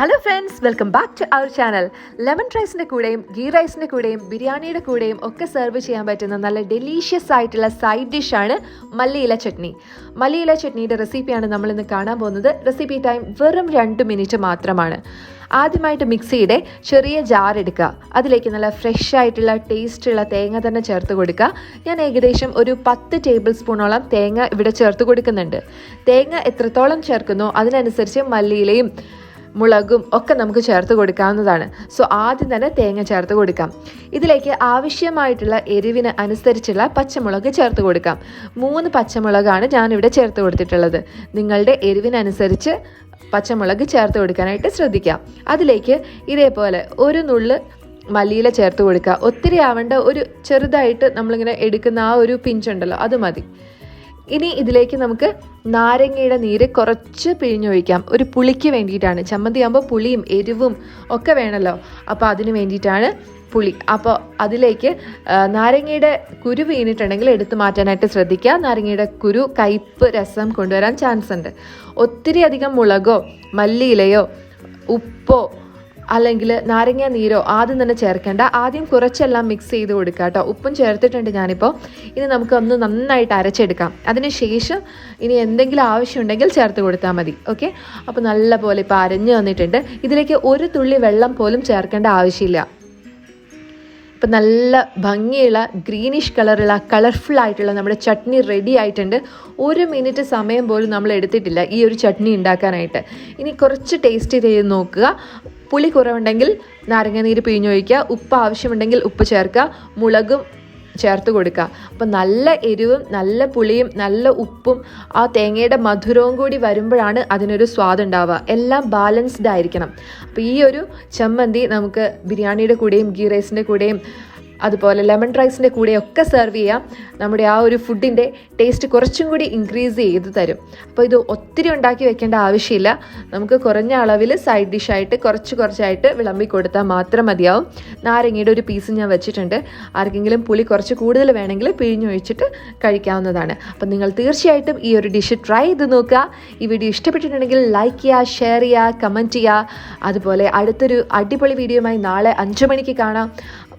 Hello friends, welcome back to our channel. Lemon റൈസിൻ്റെ കൂടെയും ഗീ റൈസിൻ്റെ കൂടെയും ബിരിയാണിയുടെ കൂടെയും ഒക്കെ സെർവ് ചെയ്യാൻ പറ്റുന്ന നല്ല ഡെലീഷ്യസ് ആയിട്ടുള്ള സൈഡ് ഡിഷാണ് മല്ലിയില ചട്നി. മല്ലിയില ചട്നിയുടെ റെസിപ്പിയാണ് നമ്മളിന്ന് കാണാൻ പോകുന്നത്. റെസിപ്പി ടൈം വെറും 2 മിനിറ്റ് മാത്രമാണ്. ആദ്യമായിട്ട് മിക്സിയുടെ ചെറിയ ജാർ എടുക്കുക. അതിലേക്ക് നല്ല ഫ്രഷ് ആയിട്ടുള്ള ടേസ്റ്റുള്ള തേങ്ങ തന്നെ ചേർത്ത് കൊടുക്കുക. ഞാൻ ഏകദേശം ഒരു 10 ടേബിൾ സ്പൂണോളം തേങ്ങ ഇവിടെ ചേർത്ത് കൊടുക്കുന്നുണ്ട്. തേങ്ങ എത്രത്തോളം ചേർക്കുന്നോ അതിനനുസരിച്ച് മല്ലിയിലയും മുളകും ഒക്കെ നമുക്ക് ചേർത്ത് കൊടുക്കാവുന്നതാണ്. സോ ആദ്യം തന്നെ തേങ്ങ ചേർത്ത് കൊടുക്കാം. ഇതിലേക്ക് ആവശ്യമായിട്ടുള്ള എരിവിന് അനുസരിച്ചുള്ള പച്ചമുളക് ചേർത്ത് കൊടുക്കാം. 3 പച്ചമുളകാണ് ഞാനിവിടെ ചേർത്ത് കൊടുത്തിട്ടുള്ളത്. നിങ്ങളുടെ എരിവിനനുസരിച്ച് പച്ചമുളക് ചേർത്ത് കൊടുക്കാനായിട്ട് ശ്രദ്ധിക്കാം. അതിലേക്ക് ഇതേപോലെ ഒരു നുള്ള് മല്ലിയില ചേർത്ത് കൊടുക്കുക. ഒത്തിരി ആവേണ്ട, ഒരു ചെറുതായിട്ട് നമ്മളിങ്ങനെ എടുക്കുന്ന ആ ഒരു പിഞ്ചുണ്ടല്ലോ, അത് മതി. ഇനി ഇതിലേക്ക് നമുക്ക് നാരങ്ങയുടെ നീര് കുറച്ച് പിഴിഞ്ഞൊഴിക്കാം. ഒരു പുളിക്ക് വേണ്ടിയിട്ടാണ്. ചമ്മന്തി ആകുമ്പോൾ പുളിയും എരിവും ഒക്കെ വേണമല്ലോ, അപ്പോൾ അതിന് വേണ്ടിയിട്ടാണ് പുളി. അപ്പോൾ അതിലേക്ക് നാരങ്ങയുടെ കുരു വീണിട്ടുണ്ടെങ്കിൽ എടുത്തു മാറ്റാനായിട്ട് ശ്രദ്ധിക്കുക. നാരങ്ങയുടെ കുരു കയ്പ്പ് രസം കൊണ്ടുവരാൻ ചാൻസ് ഉണ്ട്. ഒത്തിരി അധികം മുളകോ മല്ലിയിലയോ ഉപ്പോ അല്ലെങ്കിൽ നാരങ്ങ നീരോ ആദ്യം തന്നെ ചേർക്കേണ്ട. ആദ്യം കുറച്ചെല്ലാം മിക്സ് ചെയ്ത് കൊടുക്കുക കേട്ടോ. ഉപ്പും ചേർത്തിട്ടുണ്ട് ഞാനിപ്പോൾ. ഇനി നമുക്കൊന്ന് നന്നായിട്ട് അരച്ചെടുക്കാം. അതിനുശേഷം ഇനി എന്തെങ്കിലും ആവശ്യമുണ്ടെങ്കിൽ ചേർത്ത് കൊടുത്താൽ മതി. ഓക്കെ, അപ്പോൾ നല്ല പോലെ ഇപ്പോൾ അരഞ്ഞു വന്നിട്ടുണ്ട്. ഇതിലേക്ക് ഒരു തുള്ളി വെള്ളം പോലും ചേർക്കേണ്ട ആവശ്യമില്ല. ഇപ്പം നല്ല ഭംഗിയുള്ള ഗ്രീനിഷ് കളറുള്ള കളർഫുൾ ആയിട്ടുള്ള നമ്മുടെ ചട്നി റെഡി ആയിട്ടുണ്ട്. 1 മിനിറ്റ് സമയം പോലും നമ്മൾ എടുത്തിട്ടില്ല ഈ ഒരു ചട്നി ഉണ്ടാക്കാനായിട്ട്. ഇനി കുറച്ച് ടേസ്റ്റ് ചെയ്ത് നോക്കുക. പുളി കുറവുണ്ടെങ്കിൽ നാരങ്ങാനീര് പിഴിഞ്ഞൊഴിക്കുക. ഉപ്പ് ആവശ്യമുണ്ടെങ്കിൽ ഉപ്പ് ചേർക്കുക. മുളകും ചേർത്ത് കൊടുക്കുക. അപ്പോൾ നല്ല എരിവും നല്ല പുളിയും നല്ല ഉപ്പും ആ തേങ്ങയുടെ മധുരവും കൂടി വരുമ്പോഴാണ് അതിനൊരു സ്വാദുണ്ടാവുക. എല്ലാം ബാലൻസ്ഡ് ആയിരിക്കണം. അപ്പോൾ ഈ ഒരു ചമ്മന്തി നമുക്ക് ബിരിയാണിയുടെ കൂടെയും ഗീ റൈസിൻ്റെ കൂടെയും അതുപോലെ ലെമൺ റൈസിൻ്റെ കൂടെയൊക്കെ സെർവ് ചെയ്യാം. നമ്മുടെ ആ ഒരു ഫുഡിൻ്റെ ടേസ്റ്റ് കുറച്ചും കൂടി ഇൻക്രീസ് ചെയ്ത് തരും. അപ്പോൾ ഇത് ഒത്തിരി ഉണ്ടാക്കി വെക്കേണ്ട ആവശ്യമില്ല. നമുക്ക് കുറഞ്ഞ അളവിൽ സൈഡ് ഡിഷായിട്ട് കുറച്ചായിട്ട് വിളമ്പി കൊടുത്താൽ മാത്രം മതിയാവും. നാരങ്ങയുടെ ഒരു പീസ് ഞാൻ വെച്ചിട്ടുണ്ട്. ആർക്കെങ്കിലും പുളി കുറച്ച് കൂടുതൽ വേണമെങ്കിൽ പിഴിഞ്ഞൊഴിച്ചിട്ട് കഴിക്കാവുന്നതാണ്. അപ്പോൾ നിങ്ങൾ തീർച്ചയായിട്ടും ഈ ഒരു ഡിഷ് ട്രൈ ചെയ്ത് നോക്കുക. ഈ വീഡിയോ ഇഷ്ടപ്പെട്ടിട്ടുണ്ടെങ്കിൽ ലൈക്ക് ചെയ്യുക, ഷെയർ ചെയ്യുക, കമൻറ്റ് ചെയ്യുക. അതുപോലെ അടുത്തൊരു അടിപൊളി വീഡിയോയുമായി നാളെ 5 മണിക്ക് കാണാം.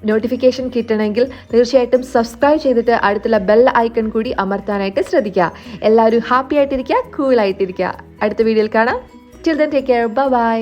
നോട്ടിഫിക്കേഷൻ കിട്ടണമെങ്കിൽ തീർച്ചയായിട്ടും സബ്സ്ക്രൈബ് ചെയ്തിട്ട് അടുത്തുള്ള ബെൽ ഐക്കൺ കൂടി അമർത്താനായിട്ട് ശ്രദ്ധിക്കുക. എല്ലാവരും ഹാപ്പി ആയിട്ടിരിക്കുക, കൂൾ ആയിട്ടിരിക്കുക. അടുത്ത വീഡിയോയിൽ കാണാം. Till then take care. By.